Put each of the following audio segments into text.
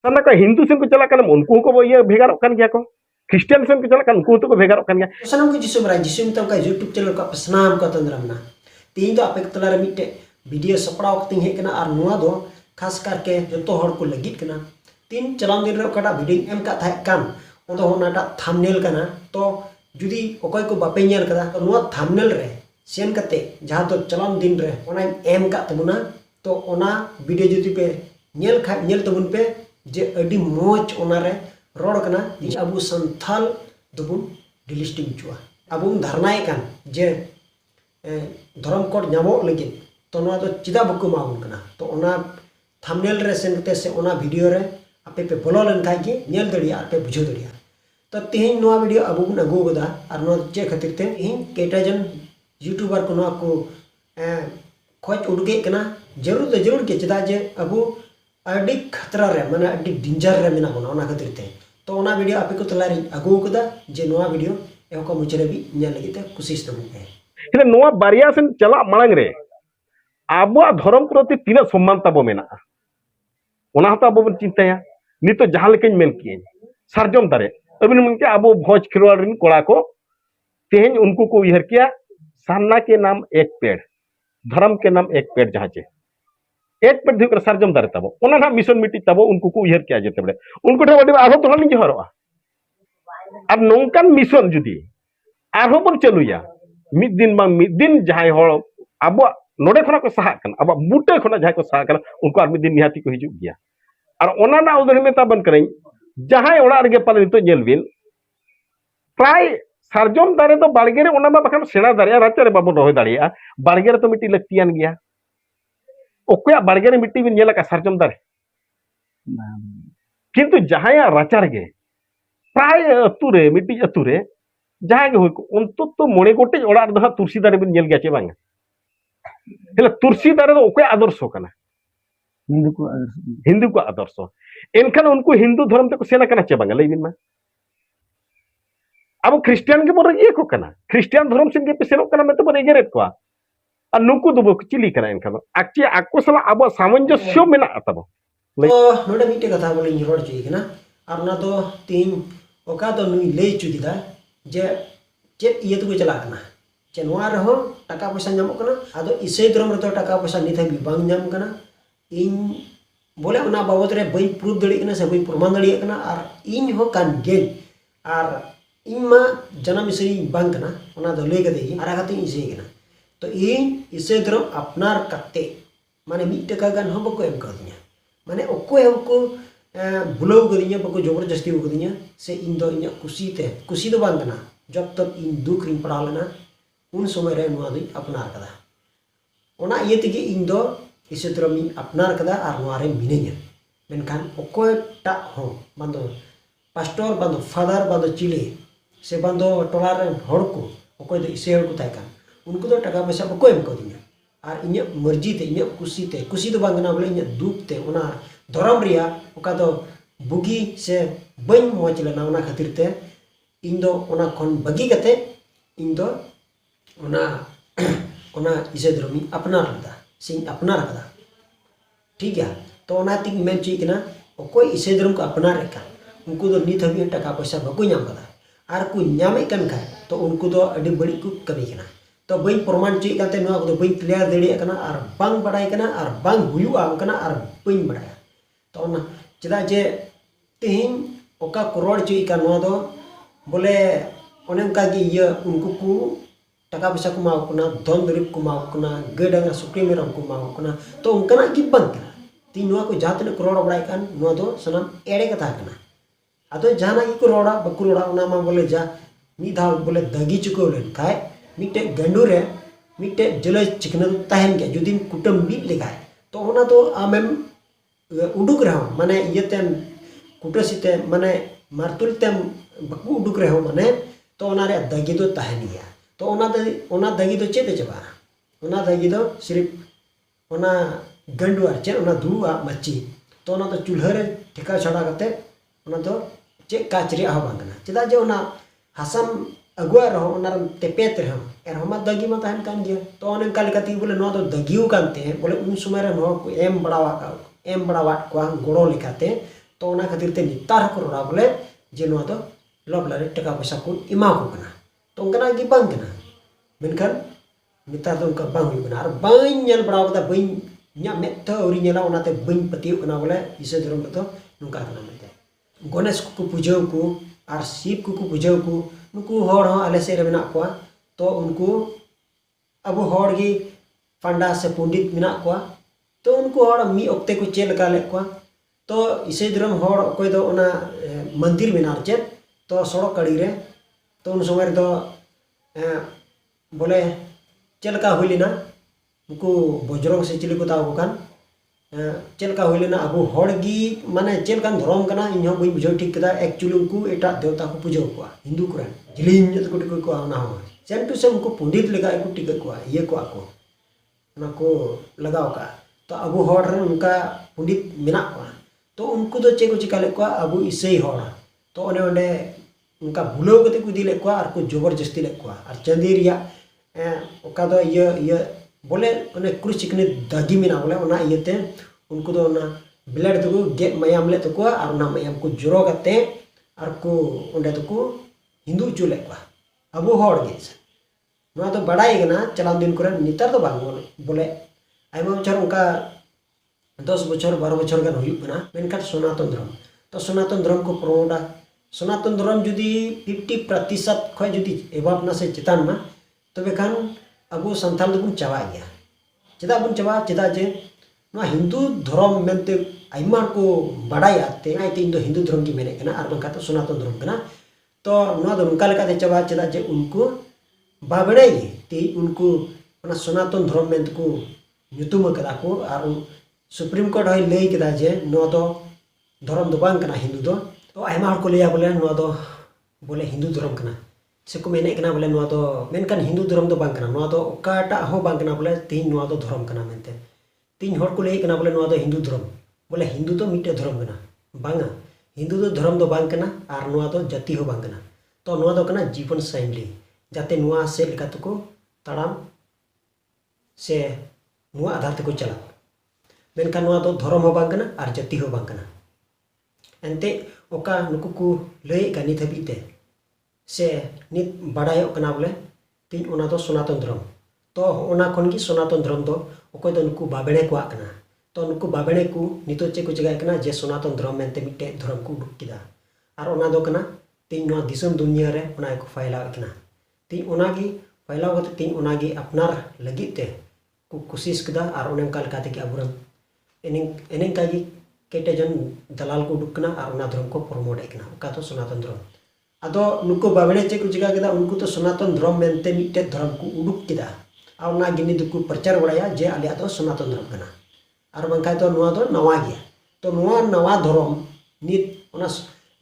सामना को हिंदू सेन को चला कन उनको को ये भेगार कान गया को क्रिश्चियन सेन को चला कन उनको तो भेगार कान गया सनम को जिसु बरा जिसु मितम का यूट्यूब चैनल का स्नाम का तंद्रमना तीन तो आपे तला रे मिटे वीडियो सपड़ाव कतिंग हे कना और नुआ दो खास करके जतो हर को लगित कना तीन चलाम दिन रे कटा वीडियो एम का थाय कान ओदो होनाटा थंबनेल कना तो जुदी ओकय को बापे नेल कदा तो नुआ थंबनेल रे सेन कते जहां तो चलाम दिन रे ओना एम का तबुना तो ओना वीडियो जुदी पे नेल तबुन पे जे अडी मोच ओना रे रोड कना जे अबु संथाल दुबुन डिलिस्टिंग चुआ अबु धरनाय कान जे धर्म कोड नामो लगिन तो नुआ तो चिदा बको माउन कना तो ओना थंबनेल रे सेन कते से ओना वीडियो रे आपे पे बोलो लन खाय के नेल दड़िया आपे बुझो दड़िया तो तेहन नुआ वीडियो अबु बुन अगु गदा और नुआ चे खातिर ते इन केटाजन यूट्यूबर को नुआ को खोज उड़गे कना जरूर के चिदा जे अबु अडी खतरा रे माने अडी डेंजर रे मेना बना ओना खातिर ते तो ओना वीडियो आपे को तलारी अगु गदा जे नुआ वीडियो ए को मुचरे भी नेल लगी ते कोशिश तबु पे इले नुआ बारिया सेन चला मांग रे आबो धर्म प्रति तीना सम्मान ताबो मेना ओना हता आबो बन चिंताया नितो जहां लेकिन मेल किए सारजम दारे अबिन मुनके आबो भोज खिलवाड़ रिन कोड़ा को तेहन उनको को उयहर किया सान्ना के नाम एक पेड़ धर्म के नाम एक पेड़ जहां चे एक पेड़ धुकर सारजम दारे तबो ओना ना मिशन मिटी तबो उनको को उयहर किया जेते बड़े उनको ठे बड़ी आरो तो नहीं जहरवा अब नोंकान मिशन जुदी आरो बन चलुया मिद दिन जहां होड़ आबो नोडे खना को सहा कन अब बूटे खना जहां को सहा कन उनको आर मिद दिन निहाती को हिजु गया और ओना ना उधर में ता बन करई जहां ओड़ा रे पाले तो जेलबिन प्राय सारजम दारे तो बाड़गे रे ओना बखन सेना दारे राचा रे बाबू रहोय दाड़िया बाड़गे रे तो मिट्टी लगतियान गया ओकया बाड़गे रे मिट्टी बिन नेला का सारजम दारे किंतु जहां राचा रे प्राय अतुरे मिट्टी अतुरे जहां गे होय उनको तो मोड़े गोटे ओड़ा रे तुलसी दारे बिन नेल गया चे बांग हेला तुलसी दारे तो ओकया आदर्श कना हिंदू को आदर्श एनखान उनको हिंदू धर्म तक सेना कना चे बांग लई बिन मा अब क्रिश्चियन के बोर ये को कना क्रिश्चियन धर्म से के सेनो कना में तो बने गेरेट को आ नुकु दुबो चिली कना एनखान आकि आको सला अब सामंजस्य मेना तब तो नोडे मिटे कथा बोले रोड चुई कना और ना तो तीन ओका तो नुई ले चुदिदा जे चे ये तो चला कना चे नोआ रहो टाका पैसा नामो कना आदो इसे धर्म रे तो टाका पैसा नि थाबी बांग नाम कना इन बोले उना बाबत रे बई प्रूफ दड़ी कना से बई प्रमाण दड़ी कना और इन हो कान गे और इमा जन्म इसे बांग कना उना दो ले गदे आरा खाते इसे कना तो इन इसे धर्म अपनार कते माने मिट टका गान हो बको एम करदिया माने ओको हमको बुलाव गदिया बको जबरदस्ती गदिया से इन दो इnya खुशी दो बांग कना जब तक इन दुख रिन पड़ा लेना उन समय रे नुआ दई अपनार कदा ओना ये तिगे इन दो इसे धर्म अपनार कदा और नुआ रे मिनेया मेनखान ओकोटा हो बांदो पास्टर बांदो फादर बांदो चिले से बांदो टोला रे हड़ को ओकोय दो इसे हड़ को तायकान उनको तो टाका पैसा बको एम कदिया और इnya मर्जी ते इnya खुशी तो बांगना बोले इnya दुख ते ओना धर्म रिया ओका तो बुगी से बन मोच लेना ओना खातिर ते इन दो ओना खन बगी कते इन दो ओना इसे धर्मी अपनार लदा सिंह अपनार कदा ठीक है तो ओना तिक मेन चुई कना ओकोय इसे धर्म को अपनार रेका उनको तो नित हबी टाका पैसा बको नाम कदा और को नामे कन खाय तो उनको तो अडी बड़ी को कमी कना तो बई प्रमाण चुई काते नुआ को बई क्लियर दड़िया कना और बांग बड़ाई कना और बांग हुयुआ कना और बई बड़ाया तो ओना चिदा जे तेहिन ओका करोड़ चुई का नुआ दो बोले ओने उनका की ये उनको को टाका पैसा को माव कना धन दरिप को माव कना गडा सुक्री मेरम को माव कना तो उनका की बंद कना ती नुआ को जातने करोड़ बड़ाई कान नुआ दो सनम एड़े कथा कना अतो जाना की करोड़ा बकुरोड़ा ओना मा बोले जा मी धाव बोले दगी चुको लेन खाय मिटे गंडू रे मिटे जले चिकन ताहन के जुदिन कुटम बीट लेखाय तो ओना तो आमेम उडुक रहो माने येतेम कुटसिते माने मारतुलतेम बकु उडुक रहो माने तो ओना रे दगी तो ताहनिया तो ओना दगी तो चेते चबा ओना दगी तो सिर्फ ओना गंडू आर चे ओना दुआ मच्छी तो ओना तो चूल्हा रे ठेका छड़ा कते ओना तो चे काचरी आ बांगना चेदा जे ओना हसन अगुआ रहो ओना तेपेत रहो एर हमा दगी मा ताहन कान गया तो ओने काल कती बोले नो तो दगिउ कानते बोले उन समय रे नो को एम बड़ावा को गोड़ो लेखाते तो ओना खातिर ते नितार को रोड़ा बोले जे नो तो लब लारे टका पैसा को इमा को कना तो उनका गी बांग कना मेनखान नितार तो उनका बांग हुई कना और बांग नेल बड़ा कदा बांग nya met ta ori nyala ona te bain patiu kana bola ise drum to nungka kana mete gonesh ku pujau ku ar sip ku pujau ku nuku hor ho ale se re mena kwa to unku abu hor gi panda se pundit mena kwa to unku hor mi okte ku chel ka le kwa to ise drum hor okoi do ona mandir mena chet to sorok kadi re to un somar do bole chel ka huilina उनको बजरंग से chilli को ताव kan चेलका हुइलेना अबो हड़गी माने चेलकान धर्म कना इन बई बुझो ठीक कदा एक्चुअली उनको एटा देवता को पूजो को हिंदू कुरान जिलिन जत को ना हो सेम टू सेम उनको पंडित लगा को टिक को ये को ना को लगाव का तो अबो हड़ रे उनका पंडित मेना को तो उनको तो चे को चिका ले को अबो इसई हड़ तो ओने ओंडे उनका भुलो कते को दिले को और को जबरदस्ती ले को और चंदेरिया ओका दो ये बोले उन्हें क्रूस चिकने दागी में ना बोले उन्हें ये थे उनको तो ना ब्लड तो को गेट मायाम ले तो को और ना मायाम को जुरो करते और को उन्हें तो को हिंदू चुले को अब वो हॉर गए ना तो बड़ा ही ना चलान दिन करे नितर तो बांग बोले आई बच्चर उनका 10 बच्चर 12 बच्चर का हुई बना मेनका सनातन धर्म तो सनातन धर्म को प्रोमोटा सनातन धर्म जुदी 50% खय जुदी एबाब ना से चितान में तो बेखान अब संथाल तो चाबा गया चेदा बन चाबा चेदा जे ना हिंदू धर्म मेनते आइमा को बड़ाया ते आइते इन हिंदू धर्म की मेने कना और बंका तो सनातन धर्म कना तो ना दो उनका लेका चाबा चेदा जे उनको बाबड़े ते उनको ना सनातन धर्म मेन को nyutum कदा को और सुप्रीम कोर्ट है लई कदा जे नो तो धर्म दो बांग कना हिंदू दो तो आइमा को लिया बोले नो तो बोले हिंदू धर्म कना सेको मेने कना बोले नुआ तो मेनकान हिंदू धर्म तो बांग कना नुआ तो काटा हो बांग कना बोले तीन नुआ तो धर्म कना मेनते तीन हर को ले कना बोले नुआ तो हिंदू धर्म बोले हिंदू तो मिटे धर्म कना बांगा हिंदू तो धर्म तो बांग कना और नुआ तो जाति हो बांग कना तो नुआ तो कना जीवन शैली जाते नुआ से लेका तो को ताड़ाम से नुआ आधार तक चला मेनकान नुआ तो धर्म हो बांग कना और जाति हो बांग कना एनते ओका नुकु को ले गानी थबीते से नित बड़ायो कना बोले तीन ओना तो सनातन धर्म तो ओना खन की सनातन धर्म तो ओको तो नुकु बाबेड़े को कना तो नुकु बाबेड़े को नितो चे को जगह कना जे सनातन धर्म मेनते मिटे धर्म को उडुक किदा और ओना दो कना तीन नो दिसम दुनिया रे ओना को फाइला कना तीन ओना की फाइला होते तीन ओना की अपनार लगिते को कोशिश कदा और ओने काल काते की अबुरन एने का की केटे जन दलाल को उडुक कना और ओना धर्म को प्रमोट कना ओका तो सनातन धर्म अदो नुको बाबड़े चे को चिका केदा उनको तो सनातन धर्म मेनते मिटे धर्म को उडुक केदा और ना गिनी दुकु प्रचार बड़ाया जे आलिया तो सनातन धर्म कना और बंखाय तो नुआ तो नवा गया तो नुआ नवा धर्म नित ओना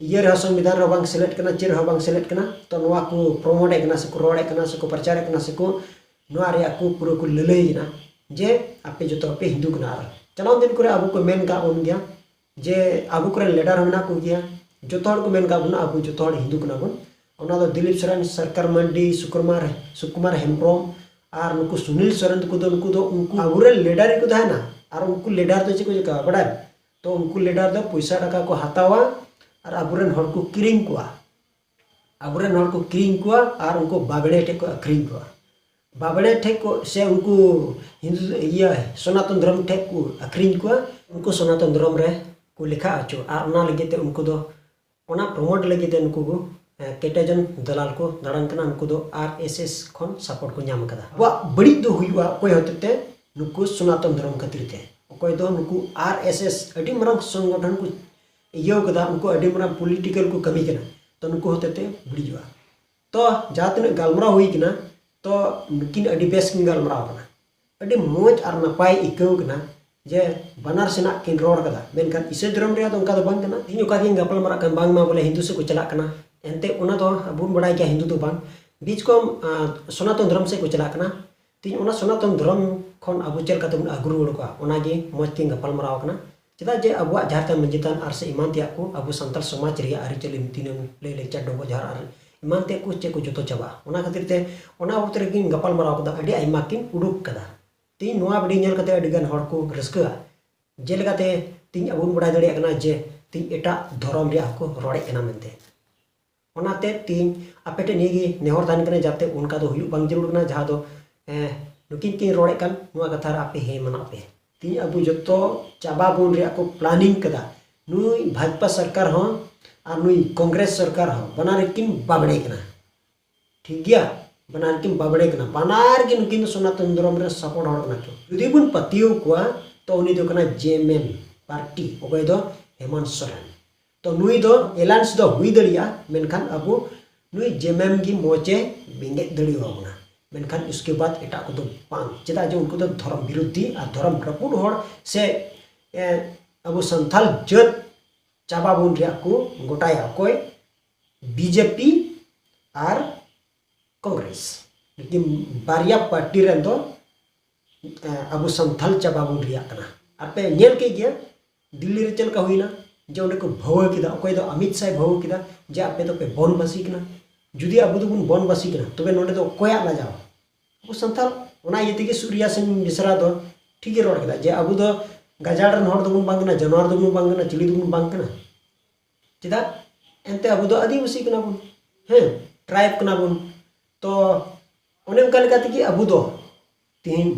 ये रह संविधान रे बांग सेलेक्ट कना चिर ह बांग सेलेक्ट कना तो नुआ को प्रमोट कना से को रोड़े कना से को प्रचार कना से को नुआ रे को पूरा को ललई ना जे आपे जो तो पे हिंदू कना चलाव दिन करे अब को मेन का ओन गया जे अब करे लेडर होना को गया जो को मेन का बुना अब जो हिंदू कना बन ओना दो दिलीप सोरेन सरकार मंडी सुकुमार हेम्ब्रम और नुकु सुनील सोरेन को दो उनको अबुरे लीडर को है ना और उनको लीडर तो चेको जका बड़ा तो उनको लीडर दो पैसा टाका को हतावा और अबुरेन हर को किरिंग को अबुरेन हर को किरिंग को और उनको बाबड़े ठे को अखरिंग को बाबड़े ठे को से उनको हिंदू ये सनातन धर्म ठे को अखरिंग को उनको सनातन धर्म रे को लिखा आचो और ओना लगे उनको दो ओना प्रमोट लगे उनको को केटेजन दलाल को दाड़ान कना उनको दो RSS खन सपोर्ट को नाम कदा वा बड़ी दो हुआ कोई होते नुकु सनातन धर्म खातिर ते कोई दो नुकु RSS अडी मरम संगठन को यो कदा उनको अडी मरम पॉलिटिकल को कमी कना तो नुकु होते ते बड़ी जुआ तो जातने गालमरा हुई कना तो नुकिन अडी बेस किन गालमरा कना अडी मोज और नपाय इकौ कना जे बनार सेना किन रोड कदा मेनखान इसे धर्म रे तो उनका तो बांग कना इन ओका किन गपल मरा कन बांग मा बोले हिंदू से को चला कना एनते उना तो अबुन बड़ा क्या हिंदू तो बांग बीच को सनातन धर्म से को चला कना तीन उना सनातन धर्म खन अबु चल कते अगुरु उड़ को ओना गे मोज किन गपल मरा कना चेदा जे अबुआ झारखंड मंजितान आर से इमान तिया को अबु संताल समाज रे आरि चली तीन ले ले चड डबो झार आर इमान ते को चे को जतो चाबा ओना खातिर ते ओना उतर किन गपल मरा कदा अडी आइमा किन उडुक कदा तीन नोआ बड़ी नेल कते अडी गन हड़ को रस्का जेलकाते तीन अबुन बड़ा दड़िया कना जे तीन एटा धर्म रे को रोड़े कना मेनते ओनाते तीन आपेटे निगी नेहर दान कने जाते उनका दो हुयु बांग जरूर कना जहां दो नुकिन की रोड़े कन नुआ कथा आपे हे मना पे तीन अबु जतो चाबा बोन रे को प्लानिंग कदा नुई भाजपा सरकार हो और नुई कांग्रेस सरकार हो बनार किन बाबड़े कना ठीक गया बनार किन बाबड़े कना बनार किन किन सनातन धर्म रे सपोर्ट हड़ कना जुदी बुन पतियो कुआ तो उनी दो कना जेएमएम पार्टी ओकय दो हेमंत सोरेन तो नुई दो एलायंस दो हुई दड़िया मेनखान अबु नुई जेएमएम की मोचे बेंगे दड़ी होना मेनखान उसके बाद एटा को दो पांग चेदा जो उनको तो धर्म विरोधी और धर्म रपुड हड़ से अबु संथाल जत चाबा बुन रे को गोटाया कोई बीजेपी और कांग्रेस लेकिन बारिया पार्टी रे दो अबु संथाल चाबा बुन रे कना आपे नेल के गया दिल्ली रे चल का हुईना जो उन्हें को भव किदा कोई तो अमित शाह भव किदा जे आपे तो पे बन बसी कना जुदी अबु तो बुन बन बसी कना तबे नोडे तो कोया ला जाओ अबु संथाल ओना यति के सूर्या सिंह मिश्रा दो ठीक है रोड किदा जे अबु तो गजाड़ रन हर दो बुन बांगना जानवर दो बुन बांगना चिली दो बुन बांगना चिदा एंते अबु तो आदिवासी कना बुन हैं ट्राइब कना बुन तो ओने उनका लेका कि अबु दो तीन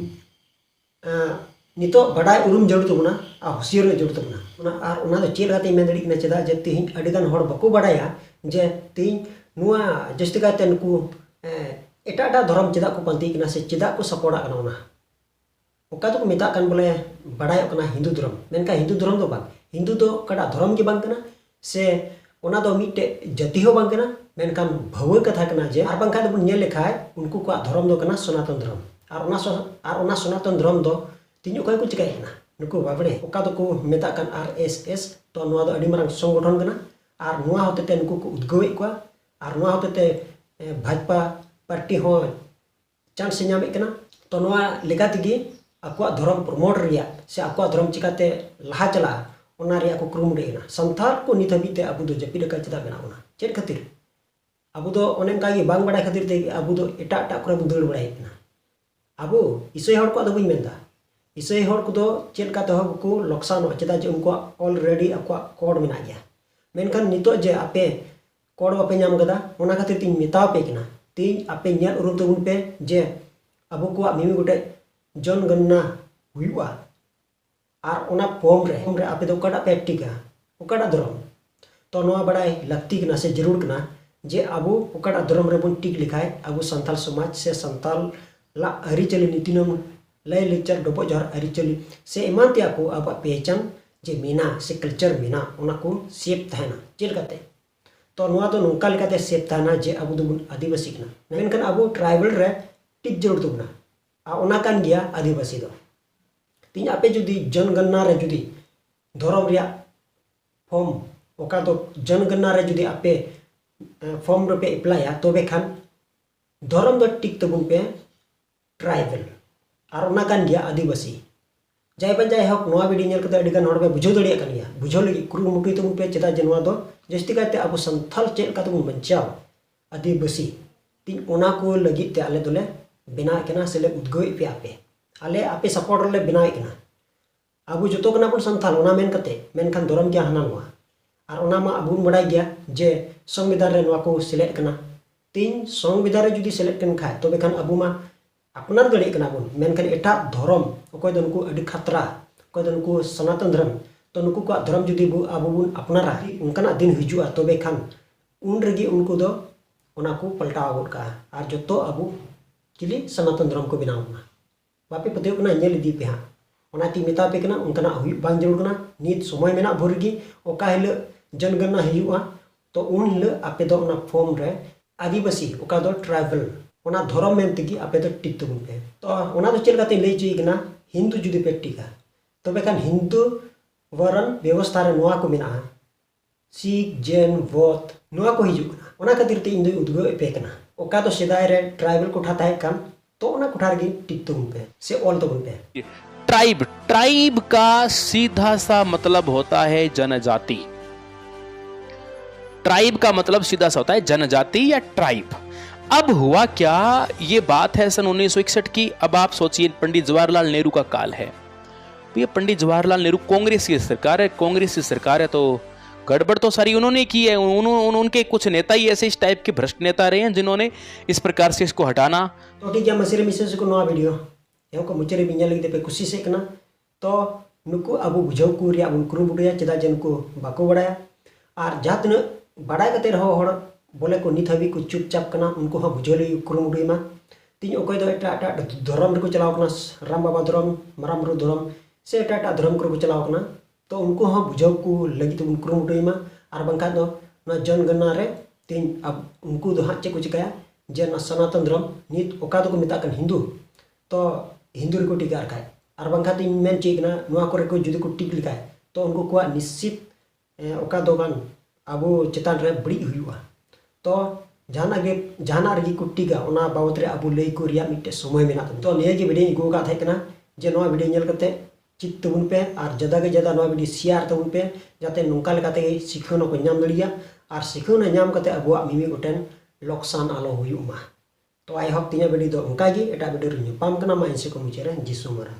नितो बड़ाई उरुम जरूर तबना आ हुसियर जरूर तबना और ओना दो चेल गाते में दड़ी कना चेदा जे तीन अडिगान हड़ बको बड़ाया जे तीन नुआ जस्ती काते नुकु एटा एटा धर्म चेदा को पंती कना से चेदा को सपोर्ट कना ओना ओका तो मेता कन बोले बड़ाय कना हिंदू धर्म मेनका हिंदू धर्म दो बांग हिंदू दो कड़ा धर्म के बांग कना से ओना दो मिटे जाति हो बांग कना मेनकान भव कथा कना जे आर बांका दो नेल लेखाय उनको को धर्म दो कना सनातन धर्म और ओना सनातन धर्म दो तीन कोई को चिकाय कना नुकु बाबड़े ओका दो को मेता कन आरएसएस तो नुआ दो अडी मारंग संगठन कना और नुआ होते नुकु को उद्गोवे को और नुआ होते भाजपा पार्टी हो चांस नामे कना तो नुआ लेगा तिगी आकुआ धर्म प्रमोट रिया से आकुआ धर्म चिकाते लहा चला ओना रिया को कुरुमुडेना संथाल को नित हबीते अबु दो जपी का चदा बेना ओना चेद खातिर अबु दो ओने का बांग बड़ा खातिर ते अबु दो एटा एटा करे दौड़ बड़ाय कना अबु इसय हड़ को दो बई मेंदा इसय हड़ को दो चेद का तो को लोकसान चेदा जे उनको ऑलरेडी आकुआ कोड मेना गया मेनखान नितो जे आपे कोड बापे नाम कदा ओना खातिर तीन मेता पे कना तीन आपे नेल उरुम तबुन पे जे अबु को मिमी गोटे जनगणना हुआ और ओना फॉर्म रे आपे दो कड़ा पे टिका ओकड़ा धर्म तो नवा बड़ाई लगती कना से जरूर कना जे अबु ओकड़ा धर्म रे बन टिक लिखाय अबु संथाल समाज से संथाल ला अरिचली नीतिनम लय लेक्चर डोपो जहर अरिचली से ईमान त्या को अब पहचान जे मेना से कल्चर मेना ओना को सेफ थाना चेल काते तो नवा तो नोका लेकाते सेफ थाना जे अबु दो आदिवासी कना मेनखान अबु ट्राइबल रे टिक जरूर तबना आ ओना कान गया आदिवासी दो तीन आपे जुदी जनगणना रे जुदी धर्म रिया फॉर्म ओका तो जनगणना रे जुदी आपे फॉर्म रे पे अप्लाई तो बेखान धर्म दो टिक तबुन पे ट्राइबल और ओना कान गया आदिवासी जाय बन जाय हक नोआ वीडियो नेल कते अडिगान हड़ पे बुझो दड़िया कन गया बुझो लगी कुरुमुटु तबुन पे चेदा जनवा दो जस्ती काते अबु संथाल चेल का तबुन बचाव आदिवासी तीन ओना को लगी ते आले दोले बिना कना से ले उद्गोय पे आले आपे सपोर्ट ले बिना कना अबु जतो कना बन संथाल ओना मेन कते मेनखान धर्म क्या हना नोआ और ओना मा अबु बड़ाय गया जे संविधान रे नोआ को सिलेक्ट कना तीन संविधान रे जुदी सिलेक्ट कन खाय तो बेखान अबु मा अपनार दड़े कना बन मेनखान एटा धर्म ओकय दो नुकु अडी खतरा ओकय दो नुकु सनातन धर्म तो नुकु को धर्म जुदी अबु बन अपनारा उनकाना दिन हिजुआ तो बेखान उन रेगी उनको दो ओना को पलटाव गोड का और जतो अबु चिली सनातन धर्म को बनावना बापे पतेव कना नेल दी पे हां ओना ती मेता पे कना उनकाना हुई बांग जरूर कना नित समय मेना भरगी ओका हिल जनगणना हिजुआ तो उन हिल आपे दो ओना फॉर्म रे आदिवासी ओका दो ट्राइबल ओना धर्म में तिगी आपे दो टिक तबुन पे तो ओना दो चेल काते लई चई कना हिंदू जुदी पे टिका तो बेखान हिंदू वरण व्यवस्था रे नोआ को मेना सिख जैन बौद्ध नोआ को हिजु कना ओना खातिर ते इंदो उद्गो पे कना ओका तो सिदाय रे ट्राइबल कोठा ताहे कान तो ओना कोठा रे टिक तबुन पे से ऑल तबुन पे ट्राइब का सीधा सा मतलब होता है जनजाति। ट्राइब का मतलब सीधा सा होता है जनजाति या ट्राइब। अब हुआ क्या, ये बात है सन 1961 की। अब आप सोचिए पंडित जवाहरलाल नेहरू का काल है। ये पंडित जवाहरलाल नेहरू कांग्रेस की सरकार है, कांग्रेस की सरकार है तो गड़बड़ तो सारी उन्होंने की है। उनके कुछ नेता ही ऐसे इस टाइप के भ्रष्ट नेता रहे हैं जिन्होंने इस प्रकार से इसको हटाना। तो ठीक है मसीरे मिसेस को नवा वीडियो एहो को मुचरे बिnya लगी पे कुछ से कना तो नुको अबु बुझाव को रिया उन कुरुमुटुया चेदा जन को बाको बड़ाया और जहाँ तना बड़ाय कते रहो हड़ बोले को नित हबी को चुपचाप कना उनको हाँ बुझाव लगी कुरुमुटुमा तीन ओकय दो एटा धर्म को चलाव कना राम बाबा धर्म माराम बुरु धर्म से एटा धर्म को चलाव कना तो उनको हाँ बुझाव को लगी तो कुरुमुटुमा और बंखा दो ना जनगणना रे तीन अब उनको दो हाँ चे को चिकाया जे ना सनातन धर्म नित ओका दो को मिता कन हिंदू तो हिंदू रे को टिका रखाय और बंखा तीन मेन चेक ना नुआ को रे को जुदी को टिक लिखाय तो उनको को निश्चित ओका दो गान अब चेतान रे बड़ी हुआ तो जहाना रगी को टिका ओना बाबत रे अब लई को रिया मिटे समय मेना तो निये के वीडियो गो का थाय कना जे नोआ वीडियो नेल कते चित तबुन पे और ज्यादा के ज्यादा नोआ वीडियो शेयर तबुन पे जाते नोंका लेकाते सिखोनो को नाम दड़िया और सिखोनो नाम कते अबुआ मिमी गोटेन लोकसान आलो हुयुमा तो आई होप तीना वीडियो दो उनका जी एटा वीडियो रे पाम कना मा इनसे को मुचेरे जिसु मारा।